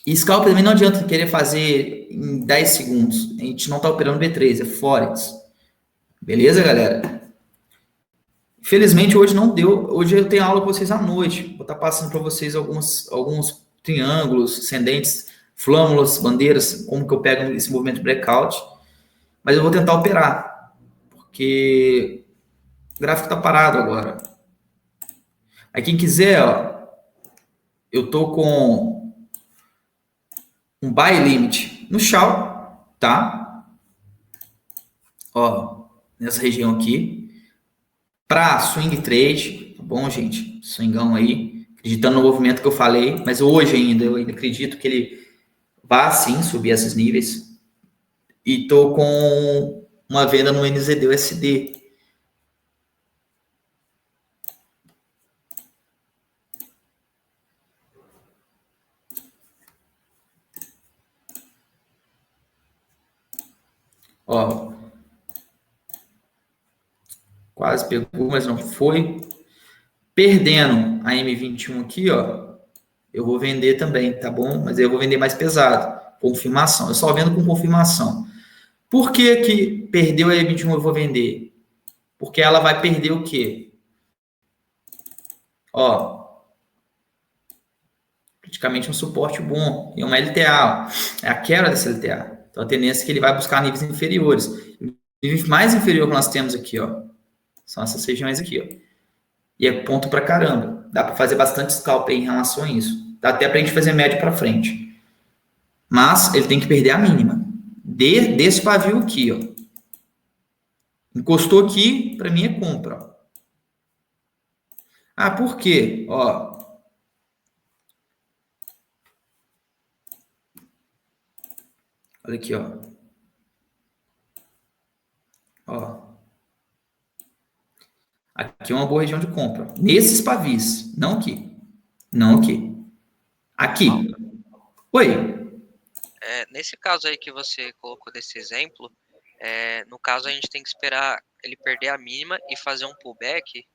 [SPEAKER 1] E scalper também não adianta querer fazer em 10 segundos. A gente não tá operando B3, é Forex. Beleza, galera? Infelizmente, hoje não deu. Hoje eu tenho aula com vocês à noite. Vou estar passando para vocês alguns triângulos, ascendentes, flâmulas, bandeiras, como que eu pego esse movimento de breakout. Mas eu vou tentar operar, porque o gráfico está parado agora. Aí quem quiser, ó, eu tô com um buy limit no Shao, tá? Ó, nessa região aqui. Para swing trade, tá bom, gente? Swingão aí, acreditando no movimento que eu falei, mas hoje eu ainda acredito que ele vá sim subir esses níveis. E tô com uma venda no NZD-USD. Ó, quase pegou, mas não foi. Perdendo a M21 aqui, ó, eu vou vender também, tá bom? Mas aí eu vou vender mais pesado. Confirmação. Eu só vendo com confirmação. Por que que perdeu a M21 eu vou vender? Porque ela vai perder o quê? Ó, praticamente um suporte bom. E uma LTA, ó, é a quebra dessa LTA. Então a tendência é que ele vai buscar níveis inferiores. O nível mais inferior que nós temos aqui, ó, são essas regiões aqui, ó. E é ponto pra caramba. Dá para fazer bastante scalp em relação a isso. Dá até pra gente fazer médio para frente. Mas ele tem que perder a mínima. Desse pavio aqui, ó. Encostou aqui, para mim é compra. Por quê? Ó. Olha aqui, ó. Ó. Aqui é uma boa região de compra. Nesses pavis. Não aqui. Não aqui. Aqui. Oi.
[SPEAKER 3] Nesse caso aí que você colocou desse exemplo, no caso a gente tem que esperar ele perder a mínima e fazer um pullback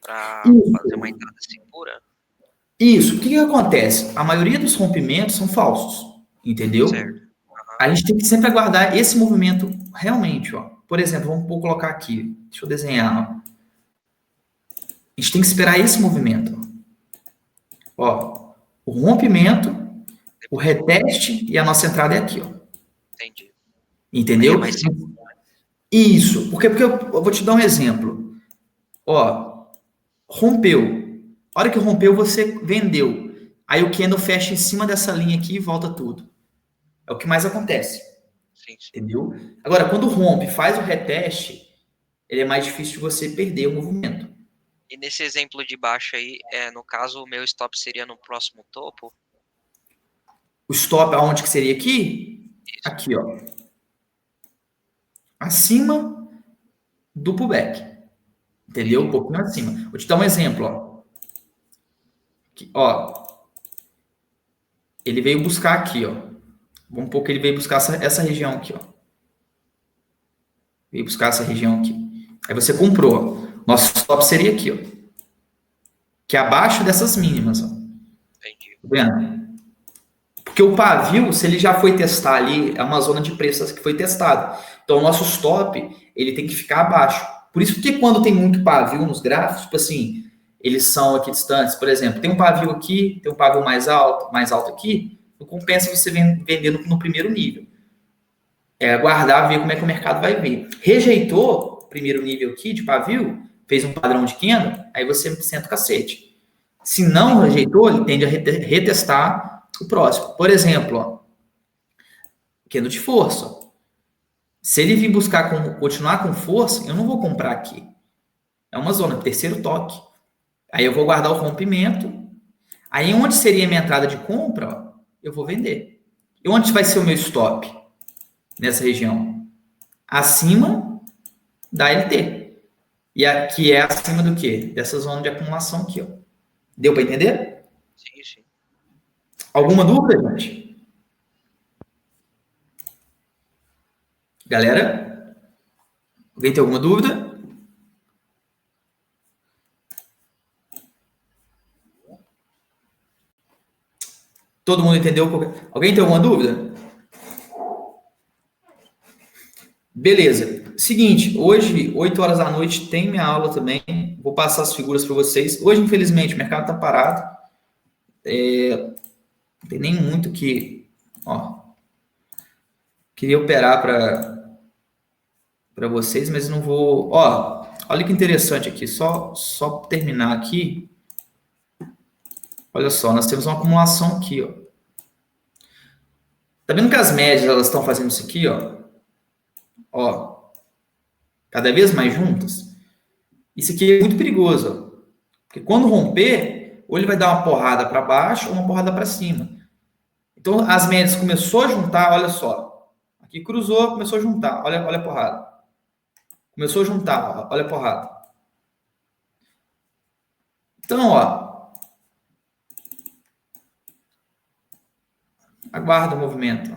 [SPEAKER 3] para fazer uma entrada segura?
[SPEAKER 1] Isso. O que acontece? A maioria dos rompimentos são falsos. Entendeu?
[SPEAKER 3] Certo. Uhum.
[SPEAKER 1] A gente tem que sempre aguardar esse movimento realmente, ó. Por exemplo, vamos colocar aqui. Deixa eu desenhar, ó. A gente tem que esperar esse movimento. Ó, o rompimento, o reteste e a nossa entrada é aqui, ó.
[SPEAKER 3] Entendi.
[SPEAKER 1] Entendeu? Isso. Porque eu vou te dar um exemplo. Ó, rompeu. A hora que rompeu, você vendeu. Aí o candle fecha em cima dessa linha aqui e volta tudo. É o que mais acontece.
[SPEAKER 3] Sim, sim.
[SPEAKER 1] Entendeu? Agora, quando rompe, faz o reteste, ele é mais difícil de você perder o movimento.
[SPEAKER 3] E nesse exemplo de baixo aí, no caso, o meu stop seria no próximo topo?
[SPEAKER 1] O stop, aonde que seria aqui?
[SPEAKER 3] Isso.
[SPEAKER 1] Aqui, ó. Acima do pullback. Entendeu? Um pouquinho acima. Vou te dar um exemplo, ó. Aqui, ó. Ele veio buscar aqui, ó. Vamos supor que ele veio buscar essa região aqui, ó. Veio buscar essa região aqui. Aí você comprou, ó. Nosso stop seria aqui, ó. Que é abaixo dessas mínimas, ó.
[SPEAKER 3] Entendi.
[SPEAKER 1] Tá vendo? Porque o pavio, se ele já foi testar ali, é uma zona de preço que foi testada. Então, o nosso stop, ele tem que ficar abaixo. Por isso que quando tem muito pavio nos gráficos, tipo assim, eles são aqui distantes. Por exemplo, tem um pavio aqui, tem um pavio mais alto aqui, não compensa você vender no primeiro nível. É aguardar, ver como é que o mercado vai ver. Rejeitou o primeiro nível aqui de pavio, fez um padrão de candle, aí você senta o cacete. Se não rejeitou, ele tende a retestar o próximo. Por exemplo, ó, candle de força. Se ele vir buscar continuar com força, eu não vou comprar aqui. É uma zona, terceiro toque. Aí eu vou guardar o rompimento. Aí onde seria a minha entrada de compra, ó, eu vou vender. E onde vai ser o meu stop? Nessa região. Acima da LT. E aqui é acima do quê? Dessa zona de acumulação aqui, ó. Deu para entender?
[SPEAKER 3] Sim, sim.
[SPEAKER 1] Alguma dúvida, gente? Galera? Alguém tem alguma dúvida? Todo mundo entendeu? Alguém tem alguma dúvida? Beleza. Seguinte, hoje, 8 horas da noite, tem minha aula também. Vou passar as figuras para vocês. Hoje, infelizmente, o mercado está parado. Não tem nem muito que... Ó, queria operar para vocês, mas não vou... Ó, olha que interessante aqui. Só terminar aqui. Olha só, nós temos uma acumulação aqui, ó. Tá vendo que as médias, elas estão fazendo isso aqui, ó? Ó, cada vez mais juntas. Isso aqui é muito perigoso, ó. Porque quando romper, ou ele vai dar uma porrada para baixo ou uma porrada para cima. Então, as médias começou a juntar, olha só. Aqui cruzou, começou a juntar, olha a porrada. Começou a juntar, olha a porrada. Então, ó. Aguarda o movimento.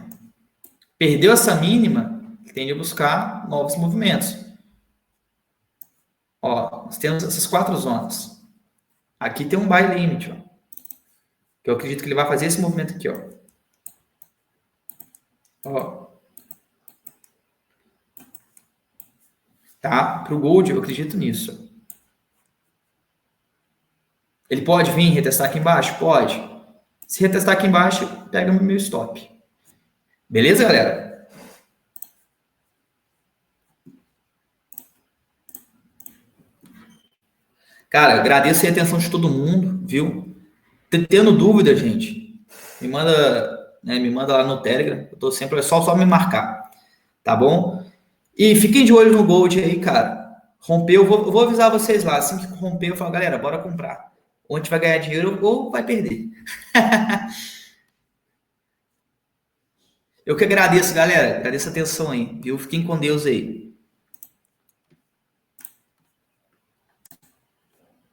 [SPEAKER 1] Perdeu essa mínima, tende a buscar novos movimentos. Ó, nós temos essas 4 zonas. Aqui tem um buy limit, ó. Que eu acredito que ele vai fazer esse movimento aqui, ó. Ó. Tá? Para o Gold, eu acredito nisso. Ele pode vir retestar aqui embaixo? Pode. Se retestar aqui embaixo, pega o meu stop. Beleza, galera? Cara, agradeço a atenção de todo mundo, viu? Tendo dúvida, gente, me manda lá no Telegram. Eu tô sempre, é só me marcar, tá bom? E fiquem de olho no Gold aí, cara. Rompeu, eu vou avisar vocês lá. Assim que romper, eu falo, galera, bora comprar. Ou a gente vai ganhar dinheiro ou vai perder. Eu que agradeço, galera. Agradeço a atenção aí, viu? Fiquem com Deus aí.